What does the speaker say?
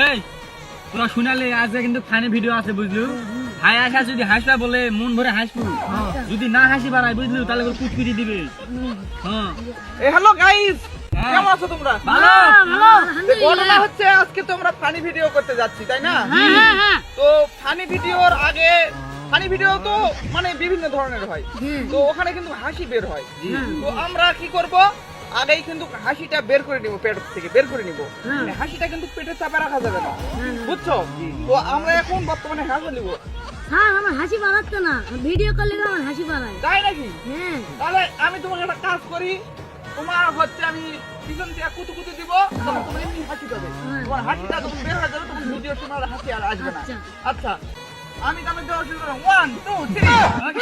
এই তোরা শুনালে আজ কিন্তু ফানি ভিডিও আছে বুঝলু হাই আসা যদি হাসলা বলে মন ভরে হাসবো যদি না হাসি বাড়াই বুঝলু তাহলে কুচকুচি দিবে হ্যাঁ এই হ্যালো গাইস হ্যাঁ। কেমন আছো তোমরা ভালো ঘটনা হচ্ছে আজকে তোমরা ফানি ভিডিও করতে যাচ্ছি তাই না তো ফানি ভিডিওর আগে ফানি ভিডিও তো মানে বিভিন্ন ধরনের হয় তো ওখানে কিন্তু হাসি বের হয় তো আমরা কি করব আগেই কিন্তু হাসিটা বের করে নিব পেট থেকে বের করে নিব মানে হাসিটা কিন্তু পেটে চাপা রাখা যাবে না বুঝছো তো আমরা এখন বর্তমানে হাসি নিব হ্যাঁ আমার হাসি বাড়াচ্ছে না ভিডিও করলে আমার হাসি বাড়ায় তাই নাকি হ্যাঁ তাহলে আমি তোমাকে একটা কাজ করি তোমার হচ্ছে আমি পিছন থেকে কুতু কুতু দিব তখন তুমি এমনি হাসি পাবে তোমার হাসিটা যখন বের হয়ে যাবে তখন ভিডিও তোমার হাসি আর আসবে না আচ্ছা। আচ্ছা আমি তাহলে দেওয়া শুরু করলাম 1 2 3